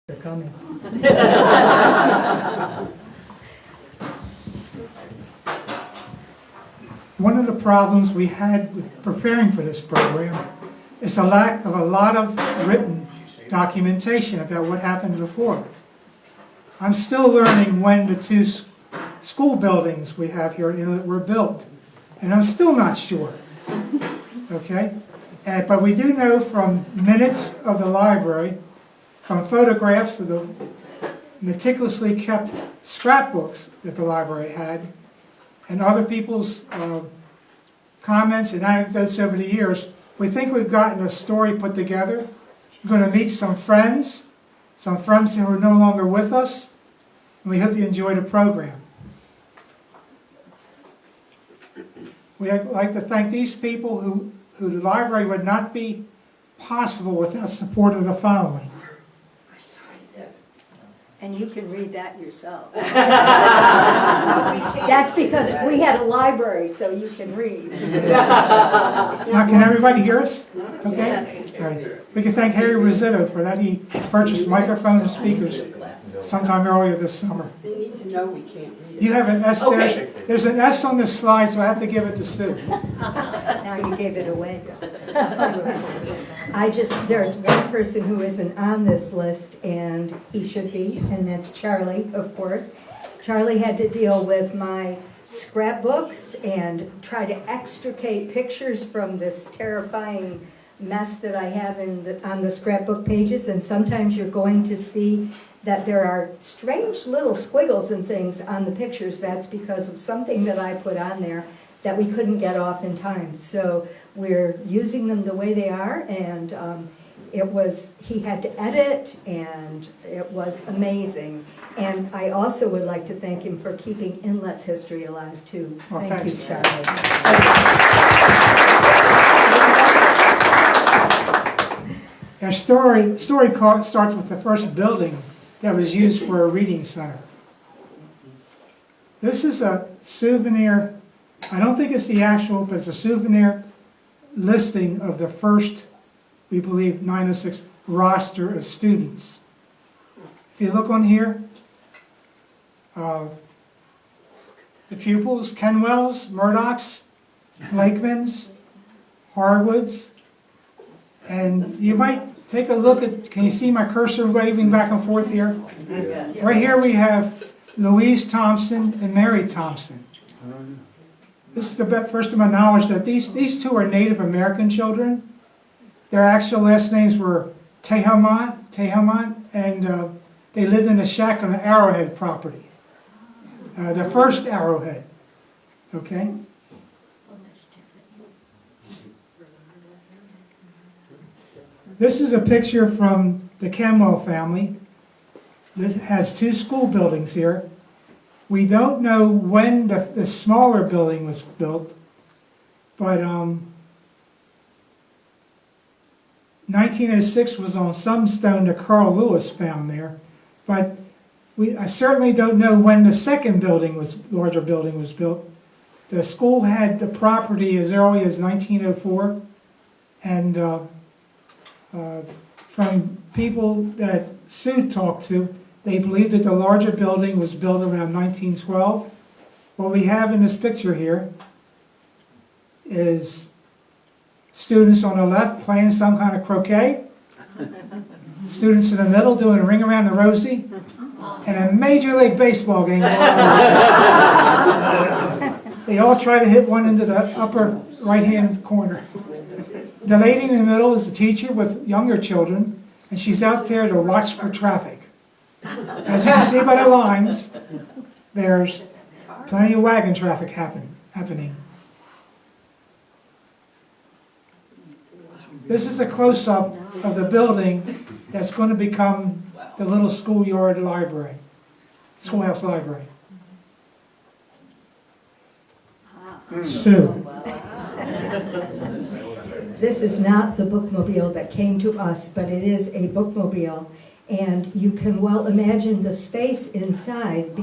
They're coming. One of the problems we had with preparing for this program is the lack of a lot of written documentation about what happened before. I'm still learning when the two school buildings we have here in Inlet were built, and I'm still not sure. Okay? But we do know from minutes of the library, from photographs of the meticulously kept scrapbooks that the library had, and other people's comments and anecdotes over the years, we think we've gotten a story put together. We're going to meet some friends who are no longer with us, and we hope you enjoy the program. We'd like to thank these people who the library would not be possible without support of the following. And you can read that yourself. That's because we had a library, so you can read. Now, can everybody hear us? Okay? All right. We can thank Harry Rossetto for that. He purchased microphones and speakers sometime earlier this summer. They need to know we can't read. You have an S there. There's an S on this slide, so I have to give it to Sue. Now you gave it away. There's one person who isn't on this list, and he should be, and that's Charlie, of course. Charlie had to deal with my scrapbooks and try to extricate pictures from this terrifying mess that I have on the scrapbook pages, and sometimes you're going to see that there are strange little squiggles and things on the pictures. That's because of something that I put on there that we couldn't get off in time. So we're using them the way they are, and he had to edit, and it was amazing. And I also would like to thank him for keeping Inlet's history alive too. Well, Thank you, thanks. Charlie. Our story starts with the first building that was used for a reading center. This is a souvenir. I don't think it's the actual, but it's a souvenir listing of the first, we believe, 906 roster of students. If you look on here, the pupils: Kenwells, Murdochs, Lakemans, Harwoods, and you might take a look at, can you see my cursor waving back and forth here? Right here we have Louise Thompson and Mary Thompson. This is the first of my knowledge that these two are Native American children. Their actual last names were Tehamont, and they lived in a shack on the Arrowhead property. The first Arrowhead, okay? This is a picture from the Kenwell family. This has two school buildings here. We don't know when the smaller building was built, but 1906 was on some stone that Carl Lewis found there. But I certainly don't know when the second larger building was built. The school had the property as early as 1904, and from people that Sue talked to, they believe that the larger building was built around 1912. What we have in this picture here is students on the left playing some kind of croquet, students in the middle doing a ring around the rosy, and a Major League Baseball game going on. They all try to hit one into the upper right-hand corner. The lady in the middle is a teacher with younger children, and she's out there to watch for traffic. As you can see by the lines, there's plenty of wagon traffic happening. This is a close-up of the building that's going to become the little schoolyard library, schoolhouse library. Sue. This is not the bookmobile that came to us, but it is a bookmobile. And you can well imagine the space inside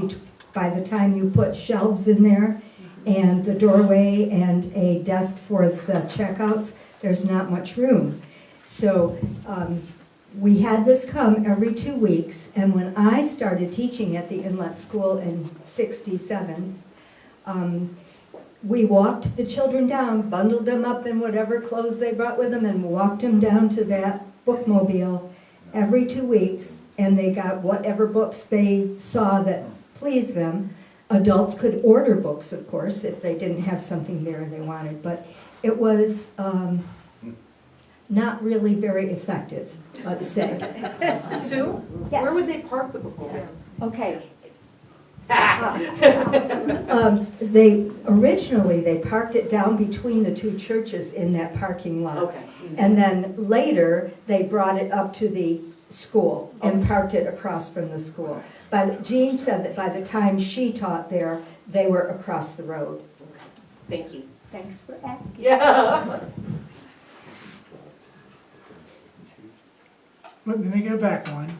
by the time you put shelves in there and the doorway and a desk for the checkouts. There's not much room. So we had this come every 2 weeks, and when I started teaching at the Inlet School in '67, we walked the children down, bundled them up in whatever clothes they brought with them, and walked them down to that bookmobile every 2 weeks, and they got whatever books they saw that pleased them. Adults could order books, of course, if they didn't have something there they wanted, but it was not really very effective, let's say. Sue, Yes. where would they park the bookmobile? Okay. Originally, they parked it down between the two churches in that parking lot. Okay. And then later, they brought it up to the school and parked it across from the school. But Jean said that by the time she taught there, they were across the road. Thank you. Thanks for asking. Yeah. Let me go back one.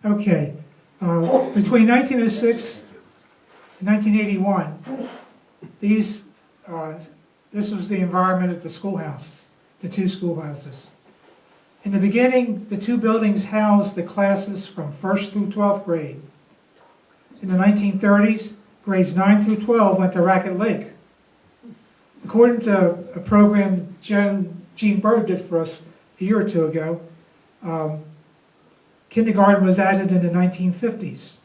Okay, between 1906 and 1981, this was the environment at the schoolhouses, the two schoolhouses. In the beginning, the two buildings housed the classes from 1st through 12th grade. In the 1930s, grades 9 through 12 went to Racket Lake. According to a program Gene Bird did for us a year or two ago, kindergarten was added in the 1950s.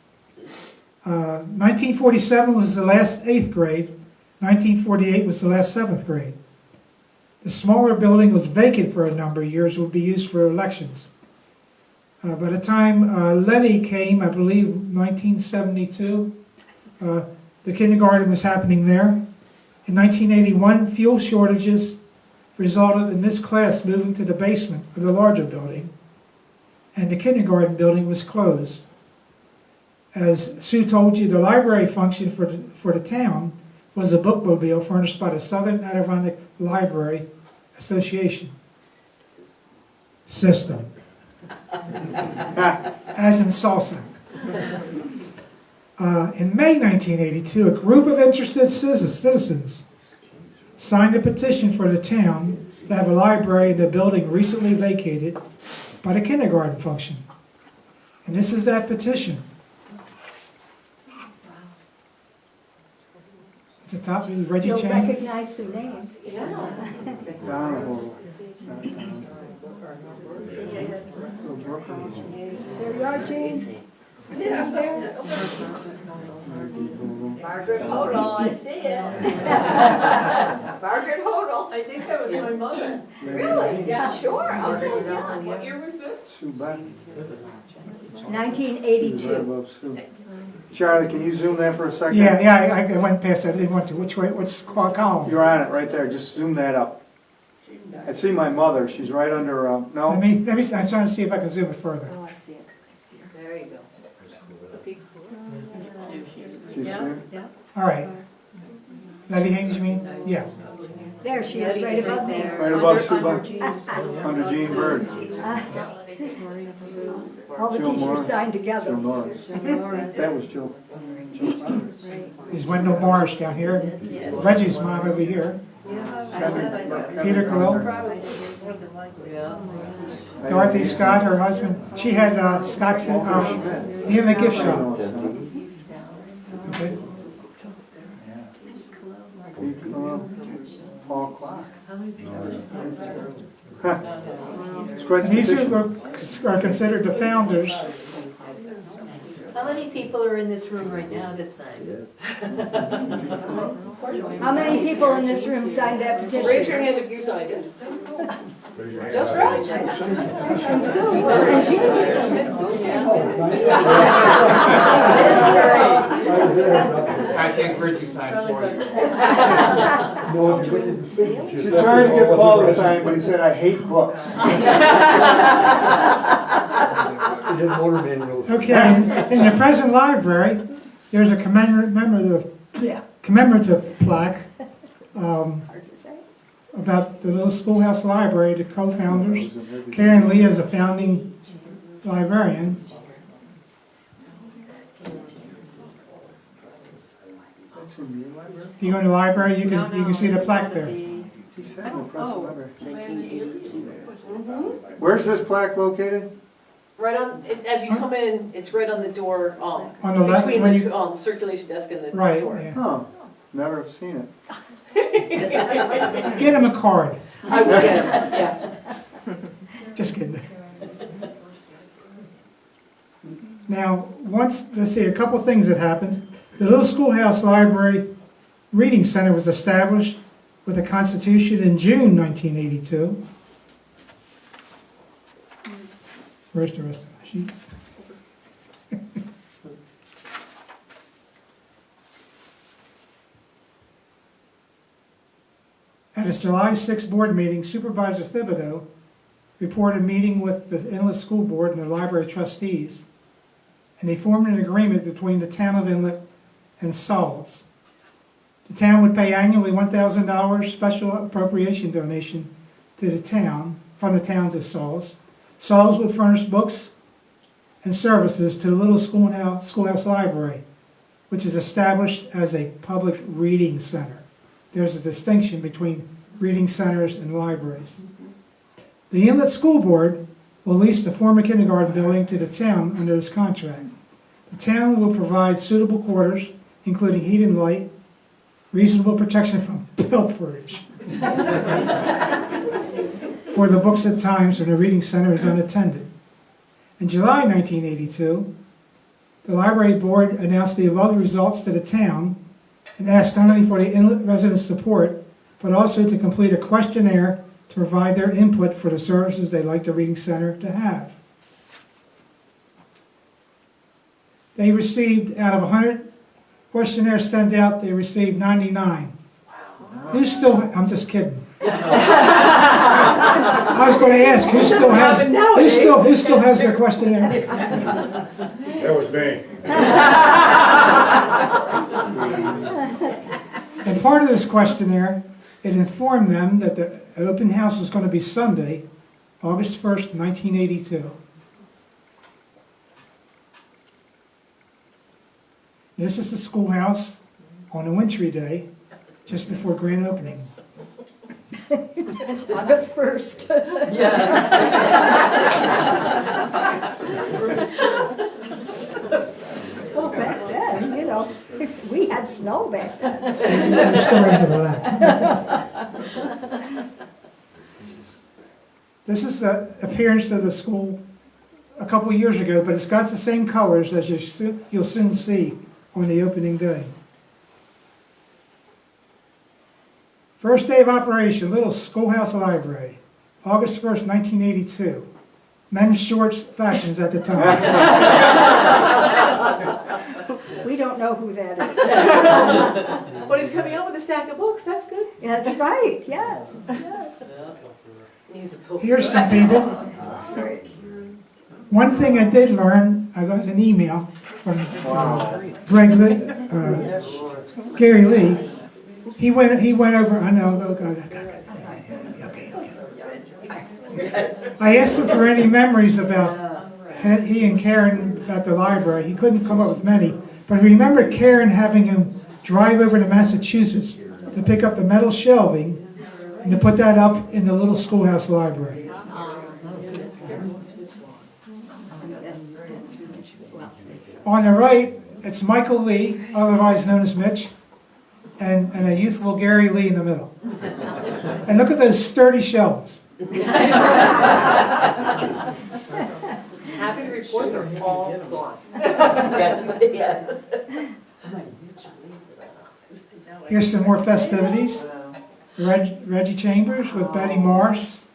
1947 was the last 8th grade. 1948 was the last 7th grade. The smaller building was vacant for a number of years, would be used for elections. By the time Letty came, I believe 1972, the kindergarten was happening there. In 1981, fuel shortages resulted in this class moving to the basement of the larger building, and the kindergarten building was closed. As Sue told you, the library function for the town was a bookmobile furnished by the Southern Adirondack Library Association system, as in salsa. In May 1982, a group of interested citizens signed a petition for the town to have a library in the building recently vacated by the kindergarten function. And this is that petition. At the top, Reggie You'll Chang. recognize some names. Yeah. There you are, Jane. Margaret Hodel, I see it. Margaret Hodel, I think that was my mother. Really? Yeah, sure. Okay, yeah. What year was this? Sue Beck. 1982. Charlie, can you zoom that for a second? Yeah, I went past that. I didn't want to. Which way? What's column? You're on it right there. Just zoom that up. I see my mother. She's right under. No. Let me. I'm trying to see if I can zoom it further. Oh, I see it. I see it. There you go. She's zoom. Yeah. All right. Letty Haynes, you mean? Yeah. There she is, right above there. Right above Sue Beck. Under Gene Bird. All the Jill teachers Morris. signed Jill together. Norris. That was Jill. There's Wendell Morris down here. Reggie's mom over here. Peter Quill. Dorothy Scott, her husband. She had Scott's the Inlet gift shop. Okay. Paul Clark. It's quite the And these petition. are considered the founders. How many people are in this room right now that signed? How many people in this room signed that petition? Raise your hand if you signed it. Just right. And Sue, and I think Richie signed for you. She tried to get Paul to sign, but he said, "I hate books." Okay. In the present library, there's a commemorative plaque about the little schoolhouse library, the co-founders. Karen Lee is a founding librarian. That's in your library? If you go in the library, you can see the plaque there. He said an impressive library. 1982. Where's this plaque located? Right on, as you come in, it's right on the door, On the left between when the you, circulation desk and the right, door. yeah. Huh, never seen it. Get him a card. I will get it, yeah. Just kidding. Now, let's see, a couple things that happened. The Little Schoolhouse Library Reading Center was established with the Constitution in June 1982. Where's the rest of my sheets? At its July 6 board meeting, Supervisor Thibodeau reported a meeting with the Inlet School Board and the library trustees, and they formed an agreement between the town of Inlet and Sauls. The town would pay annually $1,000 special appropriation donation to the town, from the town to Sauls. Sauls would furnish books and services to the Little Schoolhouse Library, which is established as a public reading center. There's a distinction between reading centers and libraries. The Inlet School Board will lease the former kindergarten building to the town under this contract. The town will provide suitable quarters, including heat and light, reasonable protection from pilferage for the books at times when the reading center is unattended. In July 1982, the library board announced the above results to the town and asked not only for the Inlet residents' support, but also to complete a questionnaire to provide their input for the services they'd like the reading center to have. They received, out of 100 questionnaires sent out, they received 99. Who still, I'm just kidding. I was going to ask, who still has their questionnaire? That was me. And part of this questionnaire, it informed them that the open house was going to be Sunday, August 1st, 1982. This is the schoolhouse on a wintry day, just before grand opening. August 1st. Well, back then, you know, we had snow back then. You're starting to relax. This is the appearance of the school a couple years ago, but it's got the same colors as you'll soon see on the opening day. First day of operation, Little Schoolhouse Library, August 1st, 1982. Men's shorts fashions at the time. We don't know who that is. But he's coming out with a stack of books, that's good. That's right, yes, yes. He's a pilfer. Here's some people. One thing I did learn, I got an email from Gary Lee. He went over, I know, okay. I asked him for any memories about he and Karen about the library. He couldn't come up with many, but he remembered Karen having him drive over to Massachusetts to pick up the metal shelving and to put that up in the Little Schoolhouse Library. On the right, it's Michael Lee, otherwise known as Mitch, and a youthful Gary Lee in the middle. And look at those sturdy shelves. Happy to report they're all gone. Yeah. Here's some more festivities. Reggie Chambers with Betty Morse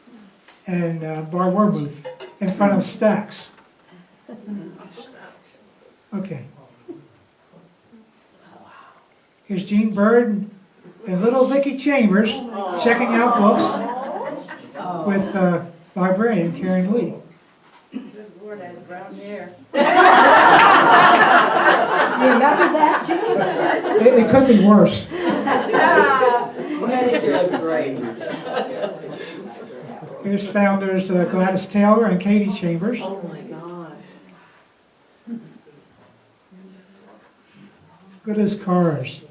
and Bar Warmuth in front of Stax. Okay. Here's Gene Bird and little Vicki Chambers checking out books with librarian Karen Lee. Good Lord, I had brown hair. You remember that, Jim? It could be worse. I think you look great. Here's founders Gladys Taylor and Katie Chambers. Oh my gosh. Look at those cars.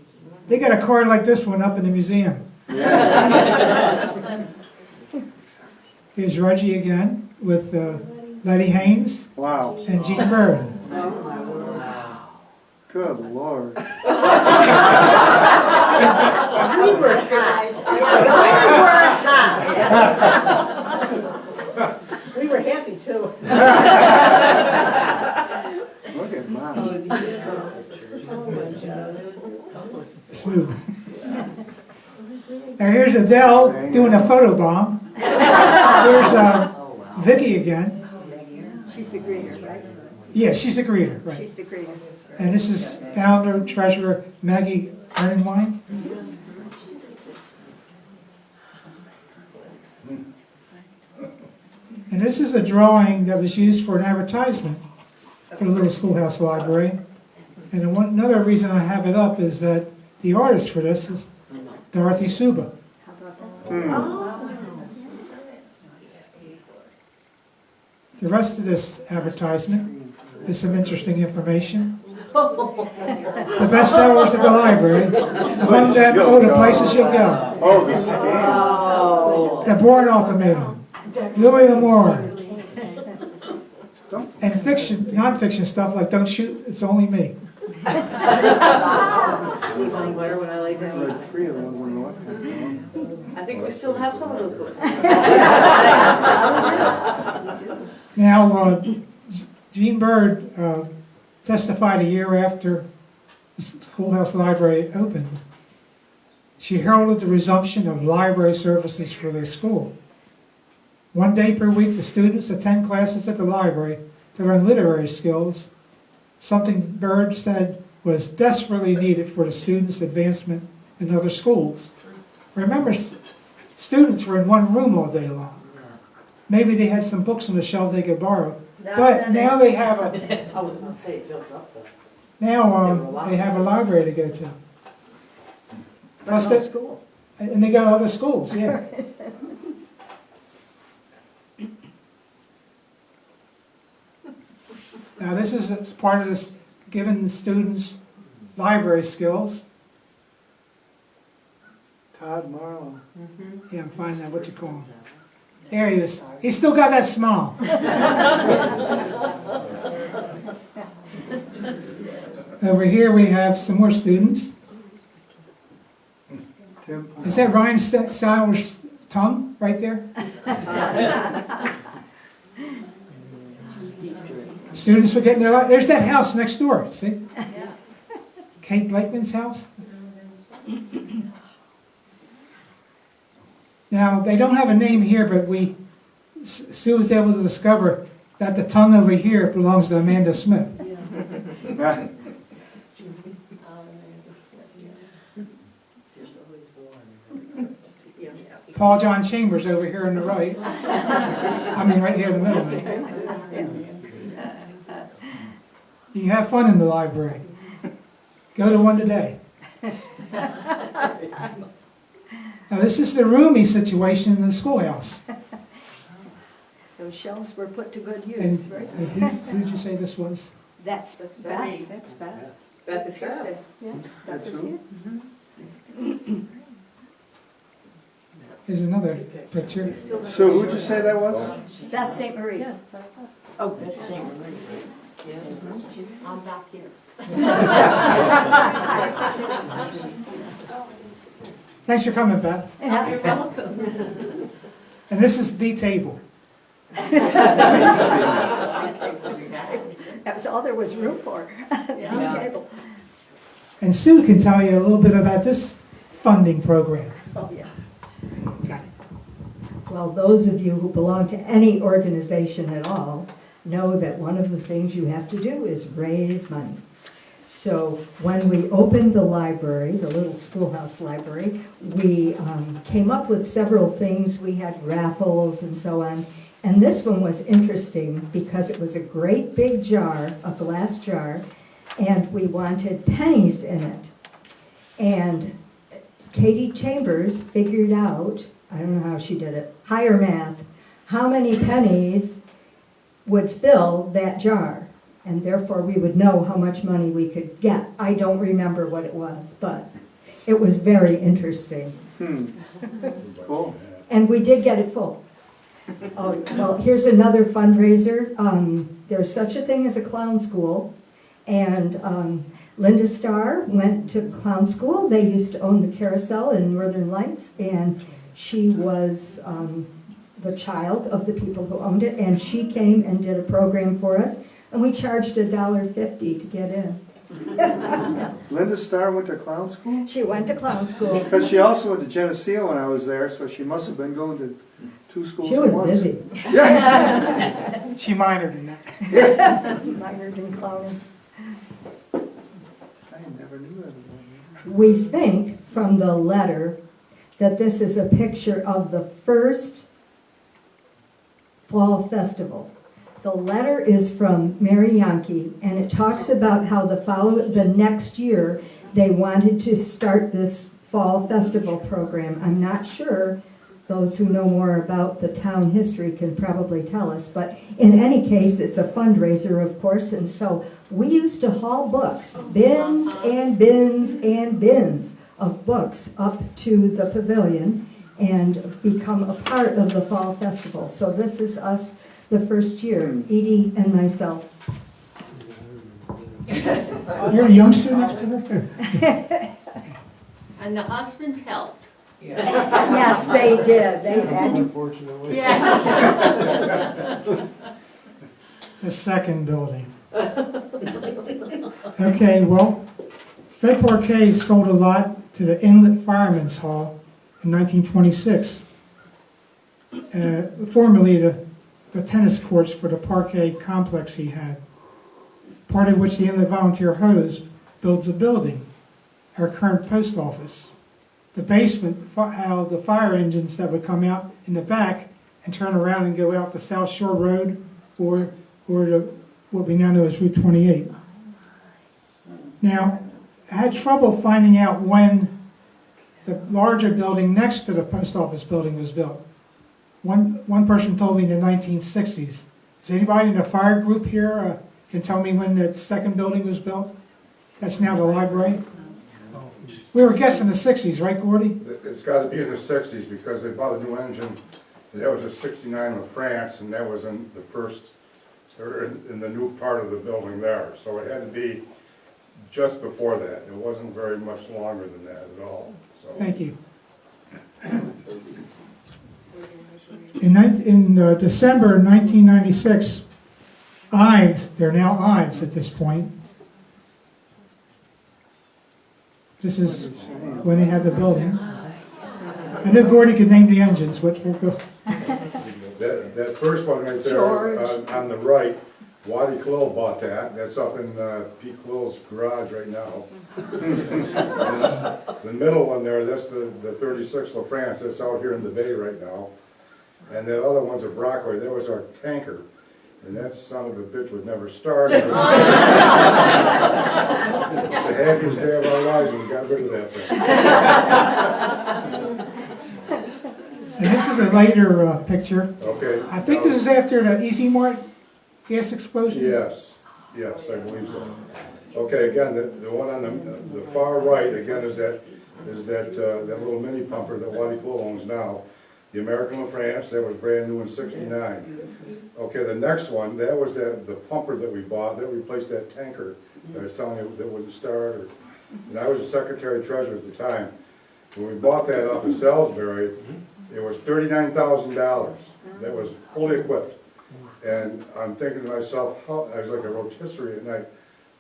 They got a car like this one up in the museum. Here's Reggie again with Letty Haynes Wow, and Gene Bird. good Lord. We were high. We were happy too. Look at mine. Smooth. Now here's Adele doing a photo bomb. Here's Vicky again. She's the greeter, right? Yeah, she's a greeter, right. She's the greeter. And this is founder, treasurer Maggie Earningwine. And this is a drawing that was used for an advertisement for the Little Schoolhouse Library. And another reason I have it up is that the artist for this is Dorothy Suba. The rest of this advertisement is some interesting information. The best sellers at the library, among them, the places you'll go. Oh, the scam. The Bourne Ultimatum, Louis L'Amour, and fiction, non-fiction stuff like Don't Shoot, It's Only Me. He's on glare when I lay down. Like 3 of them on the left hand. I think we still have some of those books. Now, Gene Bird testified a year after the Schoolhouse Library opened. She heralded the resumption of library services for the school. 1 day per week, the students attend classes at the library to learn literary skills, something Bird said was desperately needed for the students' advancement in other schools. Remember, students were in one room all day long. Maybe they had some books on the shelf they could borrow, but now they have a I was gonna say it fills up though. now they have a library to go to. Plus, But no school. and they go to other schools, yeah. Now, this is part of this, giving the students library skills. Todd Marlowe. Yeah, I'm finding out what you call him. There he is. He's still got that smile. Over here we have some more students. Tim. Is that Ryan Sauer's tongue right there? Students were getting their, there's that house next door, see? Kate Blakeman's house. Now, they don't have a name here, but Sue was able to discover that the tongue over here belongs to Amanda Smith. Yeah. Paul John Chambers over here on the right. I mean, right here in the middle. You can have fun in the library. Go to one today. Now, this is the roomy situation in the schoolhouse. Those shelves were put to good And use, right? who did you say this was? That's Beth. Beth. That's Beth. Beth is here. Yes, That's Beth is who? here. Here's another picture. So who'd you say that was? That's St. Marie. Oh, that's St. Marie. I'm back here. Thanks for coming, Beth. You're welcome. And this is the table. That was all there was room for, the table. And Sue can tell you a little bit about this funding program. Oh, yes. Got it. Well, those of you who belong to any organization at all know that one of the things you have to do is raise money. So when we opened the library, the little schoolhouse library, we came up with several things. We had raffles and so on. And this one was interesting because it was a great big jar, a glass jar, and we wanted pennies in it. And Katie Chambers figured out, I don't know how she did it, higher math, how many pennies would fill that jar. And therefore we would know how much money we could get. I don't remember what it was, but It was very interesting. Cool. And we did get it full. Oh, well, here's another fundraiser. There's such a thing as a clown school. And Linda Starr went to clown school. They used to own the Carousel in Northern Lights. And she was the child of the people who owned it. And she came and did a program for us. And we charged $1.50 to get in. Linda Starr went to clown school? She went to clown school. Because she also went to Geneseo when I was there, so she must have been going to 2 schools She at was once. busy. Yeah. She minored in that. Minored in clowning. I never knew that. We think from the letter that this is a picture of the first fall festival. The letter is from Mary Yankee, and it talks about how the next year they wanted to start this fall festival program. I'm not sure, those who know more about the town history can probably tell us, but in any case, it's a fundraiser, of course, and so we used to haul books, bins and bins and bins of books up to the pavilion and become a part of the fall festival. So this is us the first year, Edie and myself. You're a youngster next to her? And the husbands helped. Yes, they did. They had to. Unfortunately. Yeah. The second building. Okay, well, Fred Parquet sold a lot to the Inlet Firemen's Hall in 1926. Formerly the tennis courts for the Parquet complex he had, part of which the Inlet Volunteer Hose builds a building, our current post office. The basement held the fire engines that would come out in the back and turn around and go out the South Shore Road or what we now know as Route 28. Now, I had trouble finding out when the larger building next to the post office building was built. One person told me in the 1960s. Is anybody in the fire group here can tell me when that second building was built? That's now the library. We were guessing the 60s, right, Gordy? It's got to be in the 60s because they bought a new engine. And that was a 69 with France, and that was in the first, or in the new part of the building there. So it had to be just before that. It wasn't very much longer than that at all. So. Thank you. In December 1996, Ives, they're now Ives at this point. This is when they had the building. I know Gordy could name the engines, but we'll go. That first one right there George. on the right, Waddy Quill bought that. That's up in Pete Quill's garage right now. The middle one there, that's the 36 La France. That's out here in the bay right now. And that other one's a Brockway. That was our tanker. And that son of a bitch would never start. The happiest day of our lives when we got rid of that thing. And this is a later picture. Okay. I think this is after the Easy Mart gas explosion. Yes, yes, I believe so. Okay, again, the one on the far right, again, is that little mini pumper that Waddy Quill owns now. The American La France, that was brand new in '69. Okay, the next one, that was the pumper that we bought, that replaced that tanker that I was telling you that wouldn't start. And I was the secretary treasurer at the time. When we bought that off of Salisbury, it was $39,000. That was fully equipped. And I'm thinking to myself, I was like a rotisserie at night,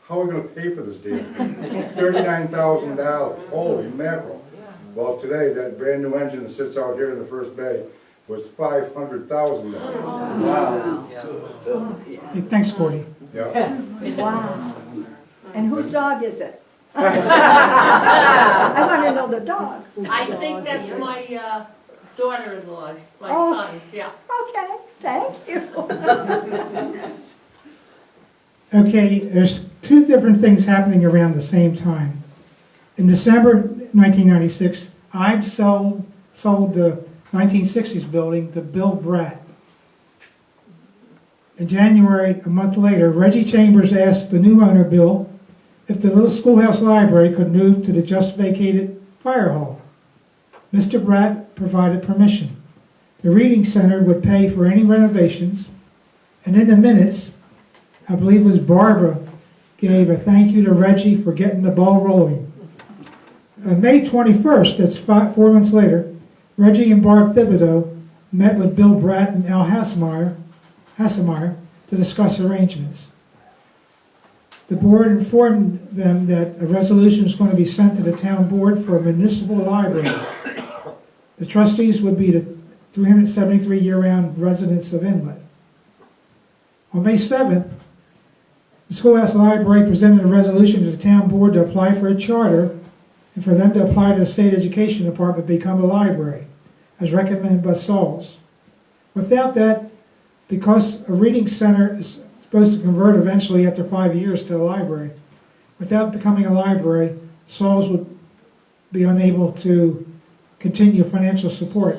how are we going to pay for this damn thing? $39,000. Holy mackerel. Well, today, that brand new engine that sits out here in the first bay was $500,000. Wow. Hey, thanks, Gordy. Yeah. Wow. And whose dog is it? I want to know the dog. I think that's my daughter-in-law's, my Oh. son's, yeah. Okay, thank you. Okay, there's two different things happening around the same time. In December 1996, Ives sold the 1960s building to Bill Bratt. In January, a month later, Reggie Chambers asked the new owner, Bill, if the little schoolhouse library could move to the just vacated Fire Hall. Mr. Bratt provided permission. The Reading Center would pay for any renovations, and in the minutes, I believe it was Barbara gave a thank you to Reggie for getting the ball rolling. On May 21st, that's 4 months later, Reggie and Barb Thibodeau met with Bill Bratt and Al Hassemeyer to discuss arrangements. The board informed them that a resolution was going to be sent to the town board for a municipal library. The trustees would be the 373 year-round residents of Inlet. On May 7th, the schoolhouse library presented a resolution to the town board to apply for a charter and for them to apply to the state education department to become a library, as recommended by Sauls. Without that, because a reading center is supposed to convert eventually after 5 years to a library, without becoming a library, Sauls would be unable to continue financial support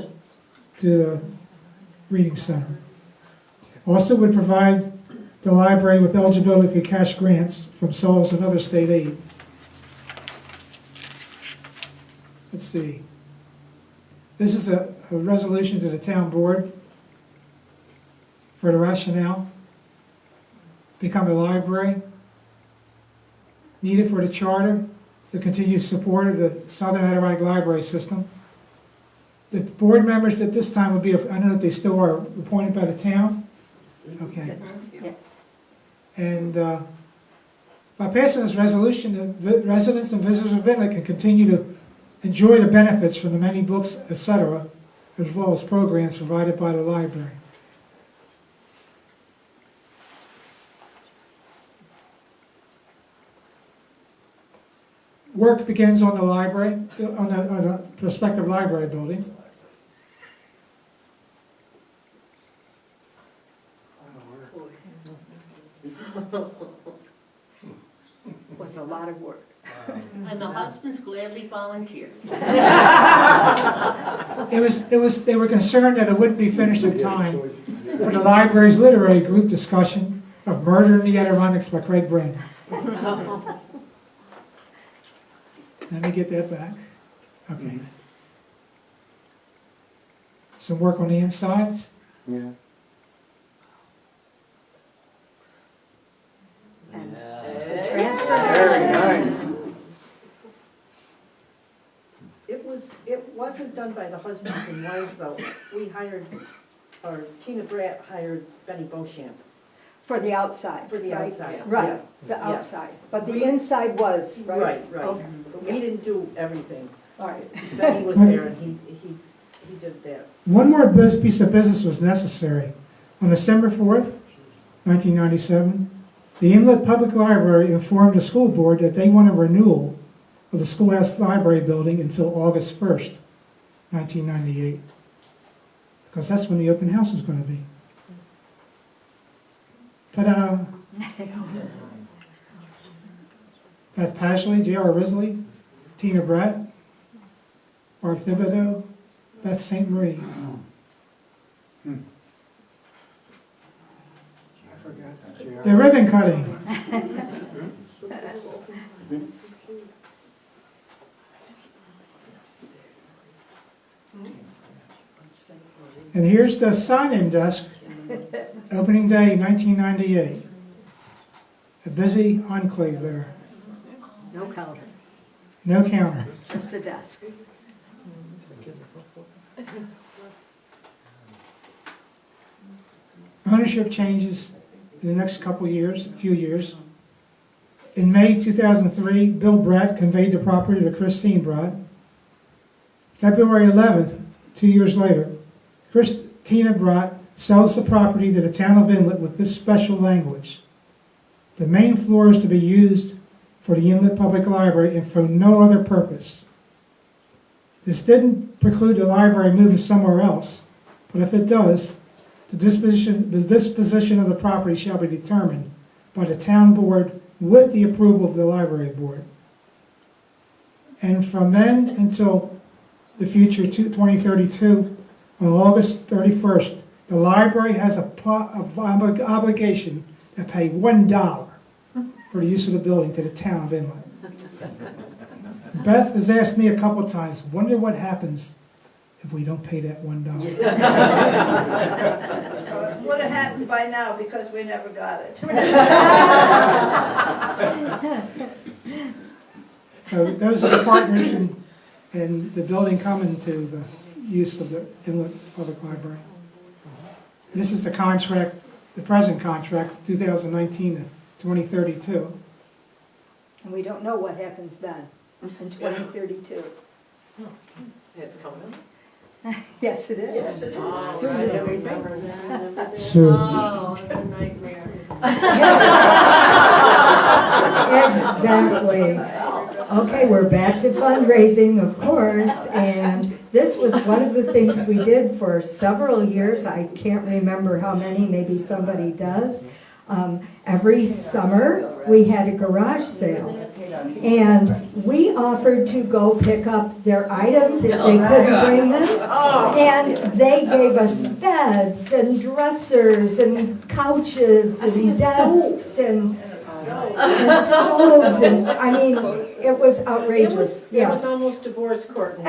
to the reading center. Also would provide the library with eligibility for cash grants from Sauls and other state aid. Let's see. This is a resolution to the town board for the rationale. Become a library. Needed for the charter to continue support of the Southern Adirondack Library System. The board members at this time would be, I don't know if they still are, appointed by the town. Okay. Yes. And by passing this resolution, the residents and visitors of Inlet can continue to enjoy the benefits from the many books, etc., as well as programs provided by the library. Work begins on the library, on the prospective library building. Was a lot of work. And the husbands gladly volunteered. They were concerned that it wouldn't be finished in time for the library's literary group discussion of Murder in the Adirondacks by Craig Brandon. Let me get that back. Okay. Some work on the insides. Yeah. Very nice. It wasn't done by the husbands and wives though. We hired, or Tina Bratt hired Benny Beauchamp For the outside. for the right? outside. Right, the Yeah. outside. But the inside was, Yeah. right? Right. Okay. We didn't do everything. All right. Benny was there and he did that. One more piece of business was necessary. On December 4th, 1997, the Inlet Public Library informed the school board that they want a renewal of the schoolhouse library building until August 1st, 1998. Because that's when the open house is going to be. Ta-da! Beth Pashley, J.R. Risley, Tina Bratt, Barb Thibodeau, Beth St. Marie. The ribbon cutting. And here's the sign-in desk, opening day 1998. A busy enclave there. No counter, No counter. just a desk. Ownership changes in the next few years. In May 2003, Bill Bratt conveyed the property to Christine Bratt. February 11th, 2 years later, Christina Bratt sells the property to the town of Inlet with this special language. The main floor is to be used for the Inlet Public Library and for no other purpose. This didn't preclude the library moving somewhere else, but if it does, the disposition of the property shall be determined by the town board with the approval of the library board. And from then until the future 2032, on August 31st, the library has an obligation to pay $1 for the use of the building to the town of Inlet. Beth has asked me a couple times, wonder what happens if we don't pay that $1. Would have happened by now because we never got it. So those are the partners in the building coming to the use of the Inlet Public Library. This is the contract, the present contract, 2019 to 2032. And we don't know what happens then, in 2032. It's coming. Yes, it is. Yes, it is. Sooner than we think. Soon. Oh, it's a nightmare. Exactly. Okay, we're back to fundraising, of course, and this was one of the things we did for several years. I can't remember how many, maybe somebody does. Every summer, we had a garage sale, and we offered to go pick up their items if they couldn't bring them. And they gave us beds and dressers and couches and desks and stoves, and I mean, it was outrageous. It was Yes. almost divorce court.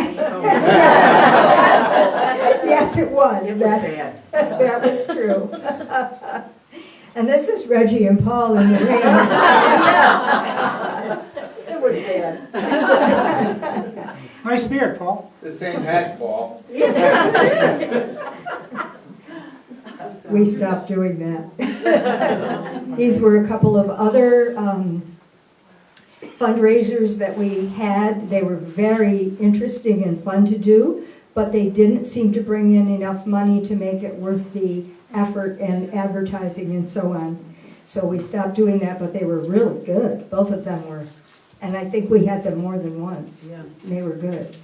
Yes, it was. It was That- bad. That was true. And this is Reggie and Paul in the rain. It was bad. Nice beard, Paul. The same hat, Paul. We stopped doing that. These were a couple of other fundraisers that we had. They were very interesting and fun to do, but they didn't seem to bring in enough money to make it worth the effort and advertising and so on. So we stopped doing that, but they were really good. Both of them were. And I think we had them more than once. Yeah. They were good.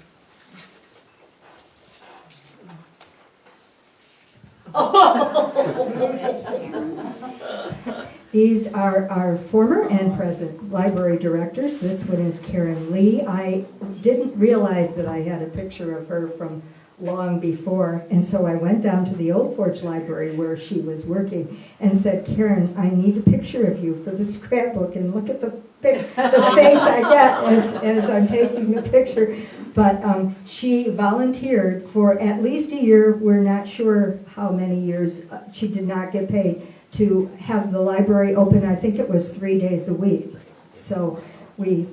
These are our former and present library directors. This one is Karen Lee. I didn't realize that I had a picture of her from long before, and so I went down to the Old Forge Library where she was working and said, Karen, I need a picture of you for the scrapbook, and look at the face I get as I'm taking the picture. But she volunteered for at least a year. We're not sure how many years. She did not get paid to have the library open. I think it was 3 days a week. So we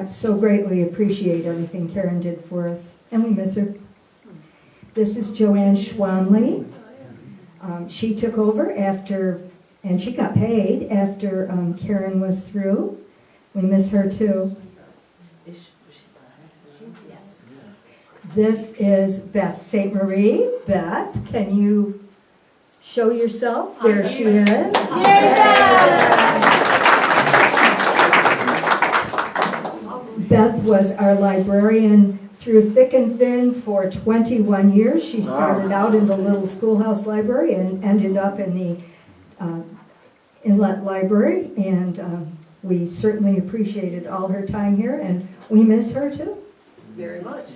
so greatly appreciate everything Karen did for us, and we miss her. This is Joanne Schwanley. She took over after, and she got paid after Karen was through. We miss her too. This is Beth St. Marie. Beth, can you show yourself? There she is. Beth was our librarian through thick and thin for 21 years. She started out in the little schoolhouse library and ended up in the Inlet Library, and we certainly appreciated all her time here, and we miss her too. Very much.